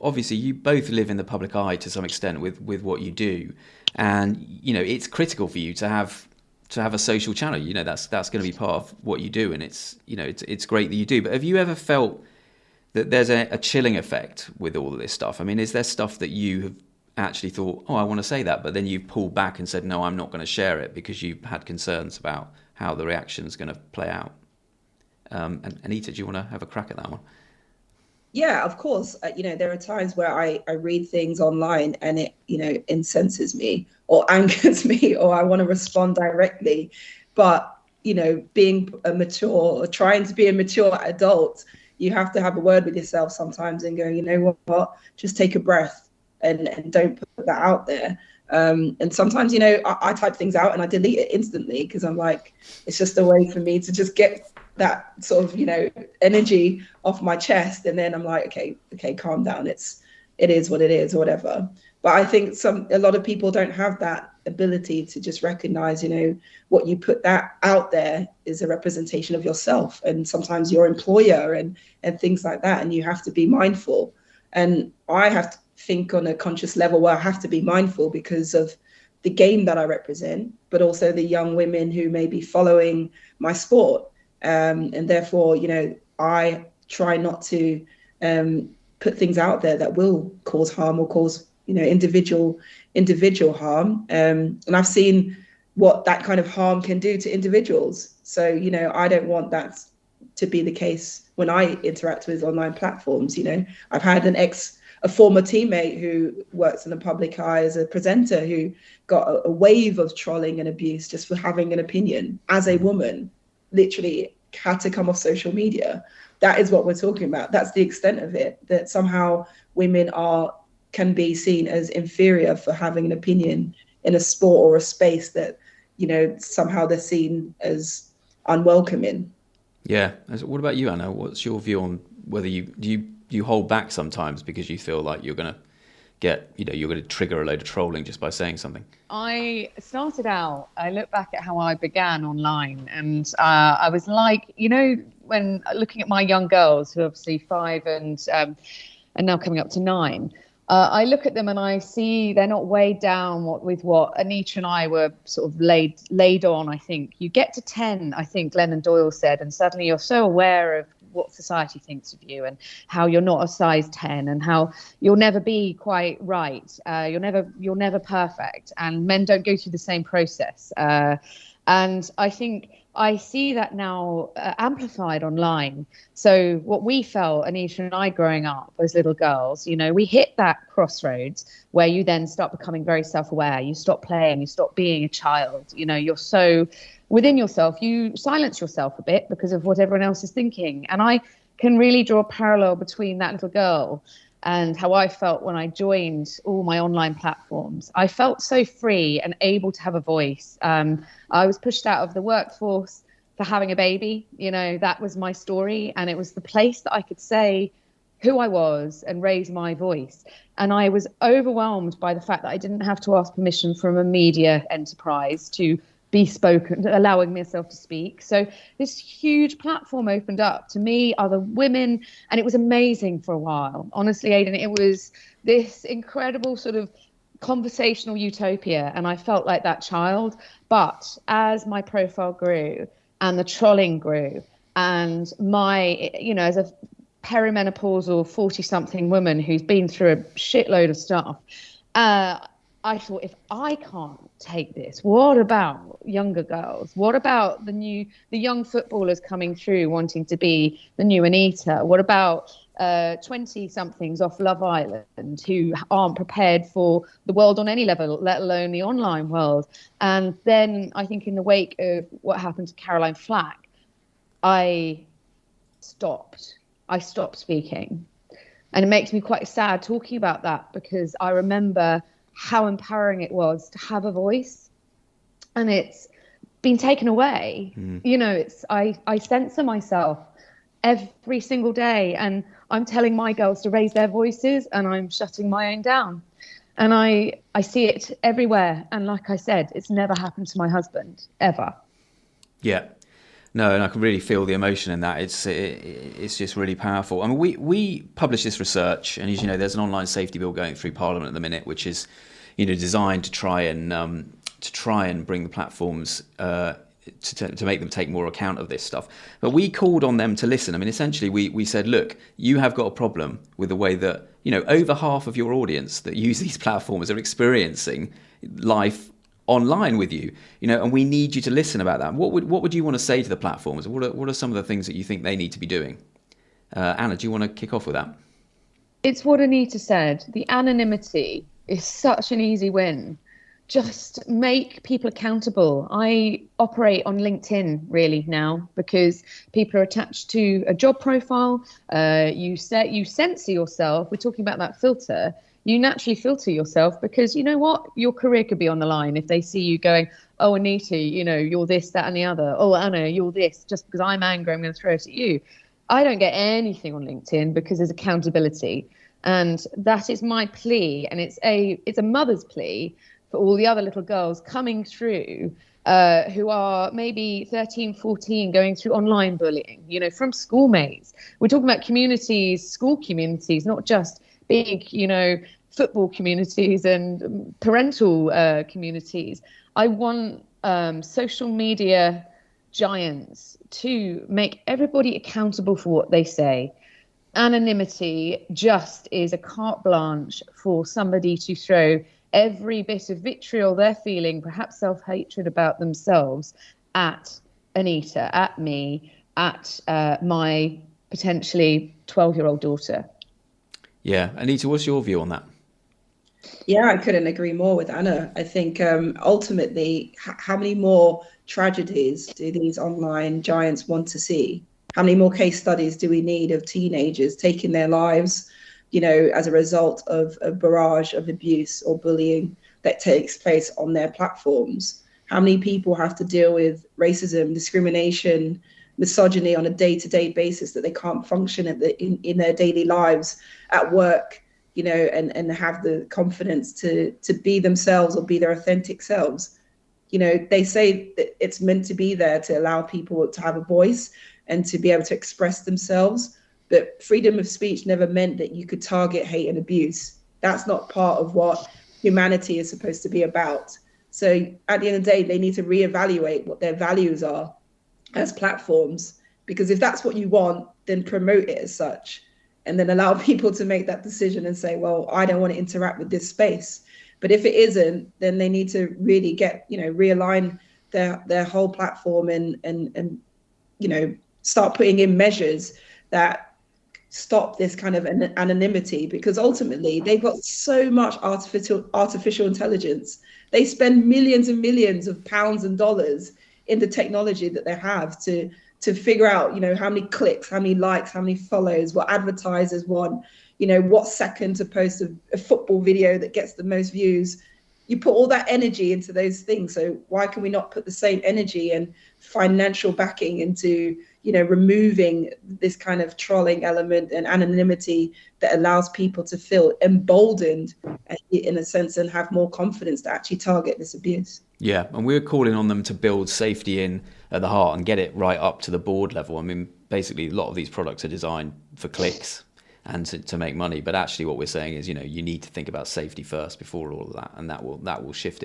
obviously you both live in the public eye to some extent with what you do, and it's critical for you to have a social channel. That's going to be part of what you do, and it's great that you do. But have you ever felt that there's a chilling effect with all of this stuff? I mean, is there stuff that you have actually thought, oh, I want to say that, but then you've pulled back and said, no, I'm not going to share it because you've had concerns about how the reaction's going to play out? And Anita, do you want to have a crack at that one? Yeah, of course. There are times where I read things online and it, incenses me or angers me, or I want to respond directly. But, being a mature or trying to be a mature adult, you have to have a word with yourself sometimes and go, you know what, just take a breath and don't put that out there. And sometimes, I type things out and I delete it instantly because I'm like, it's just a way for me to just get that sort of, energy off my chest. And then I'm like, okay, calm down. It is what it is or whatever. But I think a lot of people don't have that ability to just recognize, what you put that out there is a representation of yourself and sometimes your employer and things like that. And you have to be mindful. And I have to think on a conscious level where I have to be mindful because of the game that I represent, but also the young women who may be following my sport. And therefore, I try not to put things out there that will cause harm or cause, individual harm. And I've seen what that kind of harm can do to individuals. So, I don't want that to be the case when I interact with online platforms. I've had a former teammate who works in the public eye as a presenter who got a wave of trolling and abuse just for having an opinion as a woman, literally had to come off social media. That is what we're talking about. That's the extent of it, that somehow women can be seen as inferior for having an opinion in a sport or a space that, somehow they're seen as unwelcoming. Yeah. What about you, Anna? What's your view on whether do you hold back sometimes because you feel like you're going to you're going to trigger a load of trolling just by saying something? I look back at how I began online, and I was like, when looking at my young girls who are obviously 5 and now coming up to 9, I look at them and I see they're not weighed down with what Anita and I were sort of laid on. I think you get to 10, I think Glennon Doyle said, and suddenly you're so aware of what society thinks of you and how you're not a size 10 and how you'll never be quite right. You're never perfect, and men don't go through the same process. And I think I see that now amplified online. So what we felt, Anita and I, growing up as little girls, we hit that crossroads where you then start becoming very self-aware. You stop playing, you stop being a child. You're so within yourself, you silence yourself a bit because of what everyone else is thinking. And I can really draw a parallel between that little girl and how I felt when I joined all my online platforms. I felt so free and able to have a voice. I was pushed out of the workforce for having a baby. That was my story. And it was the place that I could say who I was and raise my voice. And I was overwhelmed by the fact that I didn't have to ask permission from a media enterprise to be spoken, allowing myself to speak. So this huge platform opened up to me, other women, and it was amazing for a while. Honestly, Aidan, it was this incredible sort of conversational utopia, and I felt like that child. But as my profile grew and the trolling grew, and my, as a perimenopausal 40-something woman who's been through a shitload of stuff, I thought, if I can't take this, what about younger girls? What about the young footballers coming through wanting to be the new Anita? What about 20-somethings off Love Island who aren't prepared for the world on any level, let alone the online world? And then I think in the wake of what happened to Caroline Flack, I stopped speaking. And it makes me quite sad talking about that, because I remember how empowering it was to have a voice, and it's been taken away. I censor myself every single day, and I'm telling my girls to raise their voices and I'm shutting my own down. And I see it everywhere. And like I said, it's never happened to my husband ever. Yeah. No, and I can really feel the emotion in that. It's just really powerful. I mean, we publish this research, and as you know, there's an online safety bill going through Parliament at the minute, which is, designed to try and bring the platforms to make them take more account of this stuff. But we called on them to listen. I mean, essentially, we said, look, you have got a problem with the way that over half of your audience that use these platforms are experiencing life online with you, and we need you to listen about that. What would you want to say to the platforms? What are some of the things that you think they need to be doing? Anna, do you want to kick off with that? It's what Anita said. The anonymity is such an easy win. Just make people accountable. I operate on LinkedIn really now because people are attached to a job profile. You censor yourself. We're talking about that filter. You naturally filter yourself because you know what? Your career could be on the line if they see you going, oh, Anita, you're this, that, and the other. Oh, Anna, you're this. Just because I'm angry, I'm going to throw it at you. I don't get anything on LinkedIn because there's accountability. And that is my plea. And it's a mother's plea for all the other little girls coming through who are maybe 13, 14, going through online bullying, from schoolmates. We're talking about communities, school communities, not just big, football communities and parental communities. I want social media giants to make everybody accountable for what they say. Anonymity just is a carte blanche for somebody to throw every bit of vitriol they're feeling, perhaps self-hatred about themselves, at Anita, at me, at my potentially 12-year-old daughter. Yeah. Anita, what's your view on that? Yeah, I couldn't agree more with Anna. I think ultimately, how many more tragedies do these online giants want to see? How many more case studies do we need of teenagers taking their lives, as a result of a barrage of abuse or bullying that takes place on their platforms? How many people have to deal with racism, discrimination, misogyny on a day-to-day basis that they can't function in their daily lives, at work, and have the confidence to be themselves or be their authentic selves? They say that it's meant to be there to allow people to have a voice and to be able to express themselves. But freedom of speech never meant that you could target hate and abuse. That's not part of what humanity is supposed to be about. So at the end of the day, they need to reevaluate what their values are as platforms, because if that's what you want, then promote it as such, and then allow people to make that decision and say, well, I don't want to interact with this space. But if it isn't, then they need to really realign their whole platform and start putting in measures that stop this kind of anonymity, because ultimately they've got so much artificial intelligence. They spend millions and millions of pounds and dollars in the technology that they have to figure out, how many clicks, how many likes, how many follows, what advertisers want, what second to post a football video that gets the most views. You put all that energy into those things. So why can we not put the same energy and financial backing into, removing this kind of trolling element and anonymity that allows people to feel emboldened in a sense and have more confidence to actually target this abuse? Yeah, and we're calling on them to build safety in at the heart and get it right up to the board level. I mean, basically, a lot of these products are designed for clicks and to make money. But actually what we're saying is, you need to think about safety first before all of that. And that will shift it.